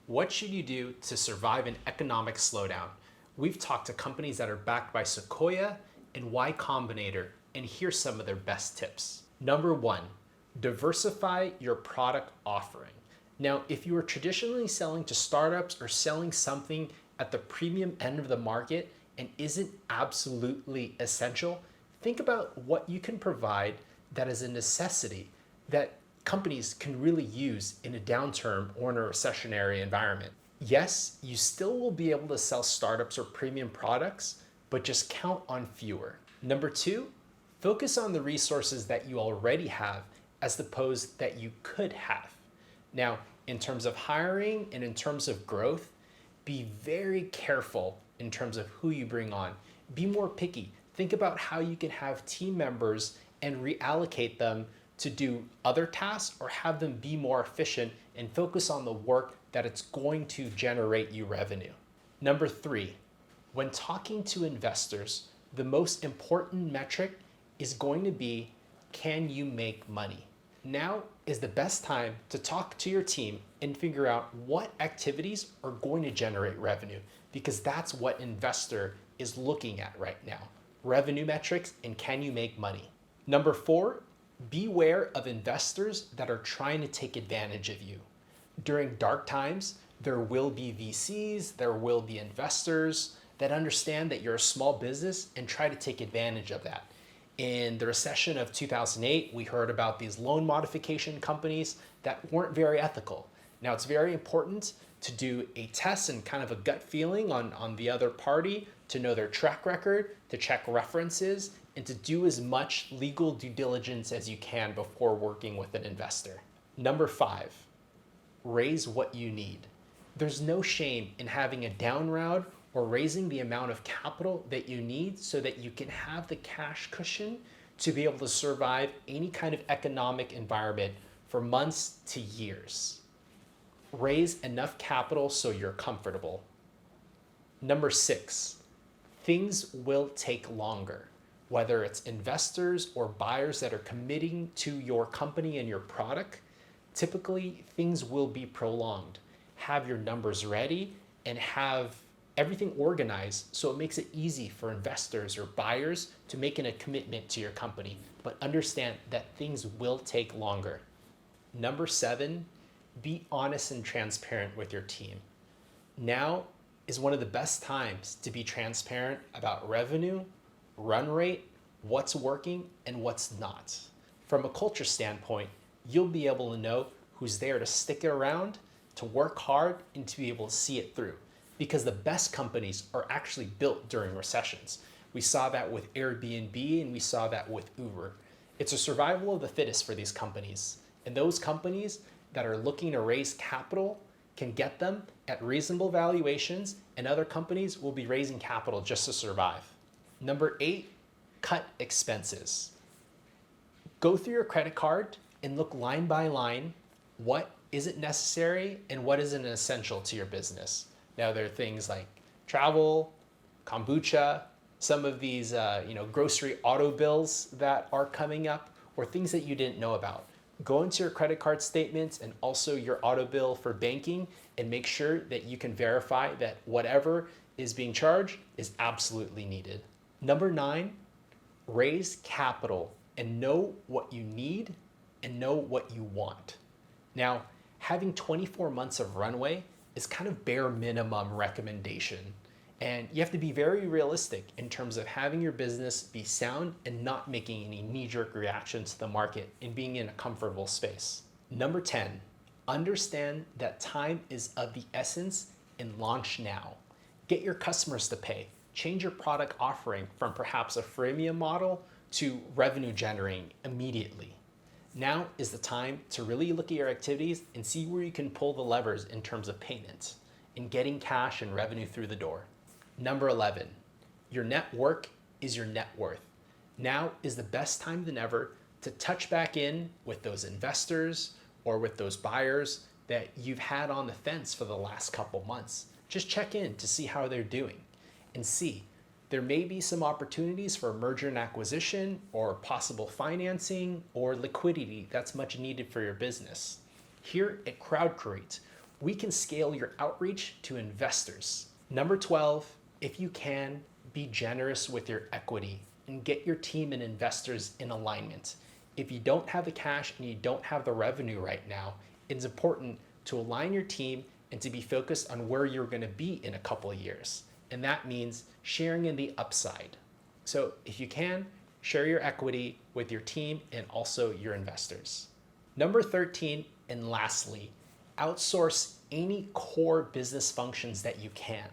What should you do to survive an economic slowdown? We've talked to companies that are backed by Sequoia and Y Combinator, and here's some of their best tips. Number one, diversify your product offering. Now, if you are traditionally selling to startups or selling something at the premium end of the market and isn't absolutely essential, think about what you can provide that is a necessity that companies can really use in a downturn or in a recessionary environment. Yes, you still will be able to sell startups or premium products, but just count on fewer. Number two, focus on the resources that you already have as opposed that you could have. Now, in terms of hiring and in terms of growth, be very careful in terms of who you bring on. Be more picky. Think about how you can have team members and reallocate them to do other tasks or have them be more efficient and focus on the work that it's going to generate you revenue. Number three, when talking to investors, the most important metric is going to be, can you make money? Now is the best time to talk to your team and figure out what activities are going to generate revenue, because that's what investor is looking at right now. Revenue metrics and can you make money? Number four, beware of investors that are trying to take advantage of you. During dark times, there will be VCs, there will be investors that understand that you're a small business and try to take advantage of that. In the recession of 2008, we heard about these loan modification companies that weren't very ethical. Now, it's very important to do a test and kind of a gut feeling on the other party to know their track record, to check references, and to do as much legal due diligence as you can before working with an investor. Number five, raise what you need. There's no shame in having a down round or raising the amount of capital that you need so that you can have the cash cushion to be able to survive any kind of economic environment for months to years. Raise enough capital so you're comfortable. Number six, things will take longer. Whether it's investors or buyers that are committing to your company and your product, typically things will be prolonged. Have your numbers ready and have everything organized so it makes it easy for investors or buyers to make a commitment to your company, but understand that things will take longer. Number seven, be honest and transparent with your team. Now is one of the best times to be transparent about revenue, run rate, what's working and what's not. From a culture standpoint, you'll be able to know who's there to stick it around, to work hard, and to be able to see it through. Because the best companies are actually built during recessions. We saw that with Airbnb and we saw that with Uber. It's a survival of the fittest for these companies. And those companies that are looking to raise capital can get them at reasonable valuations, and other companies will be raising capital just to survive. Number eight, cut expenses. Go through your credit card and look line by line what isn't necessary and what isn't essential to your business. Now, there are things like travel, kombucha, some of these grocery auto bills that are coming up, or things that you didn't know about. Go into your credit card statements and also your auto bill for banking and make sure that you can verify that whatever is being charged is absolutely needed. Number nine, raise capital and know what you need and know what you want. Now, having 24 months of runway is kind of bare minimum recommendation. And you have to be very realistic in terms of having your business be sound and not making any knee-jerk reactions to the market and being in a comfortable space. Number 10, understand that time is of the essence and launch now. Get your customers to pay. Change your product offering from perhaps a freemium model to revenue generating immediately. Now is the time to really look at your activities and see where you can pull the levers in terms of payments and getting cash and revenue through the door. Number 11, your network is your net worth. Now is the best time than ever to touch back in with those investors or with those buyers that you've had on the fence for the last couple months. Just check in to see how they're doing and see. There may be some opportunities for merger and acquisition or possible financing or liquidity that's much needed for your business. Here at Crowdcreate, we can scale your outreach to investors. Number 12, if you can, be generous with your equity and get your team and investors in alignment. If you don't have the cash and you don't have the revenue right now, it's important to align your team and to be focused on where you're going to be in a couple of years. And that means sharing in the upside. So if you can, share your equity with your team and also your investors. Number 13, and lastly, outsource any core business functions that you can.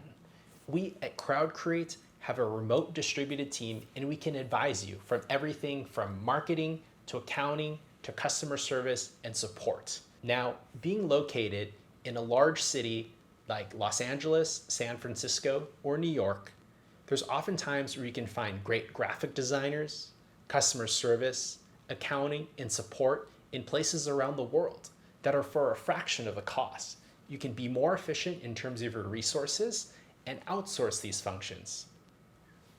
We at Crowdcreate have a remote distributed team, and we can advise you from everything from marketing to accounting to customer service and support. Now, being located in a large city like Los Angeles, San Francisco, or New York, there's often times where you can find great graphic designers, customer service, accounting, and support in places around the world that are for a fraction of the cost. You can be more efficient in terms of your resources and outsource these functions.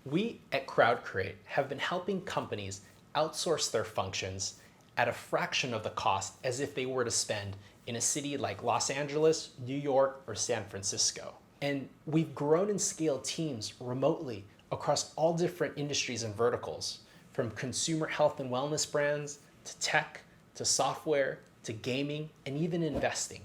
We at Crowdcreate have been helping companies outsource their functions at a fraction of the cost as if they were to spend in a city like Los Angeles, New York, or San Francisco. And we've grown and scaled teams remotely across all different industries and verticals, from consumer health and wellness brands to tech, to software, to gaming, and even investing.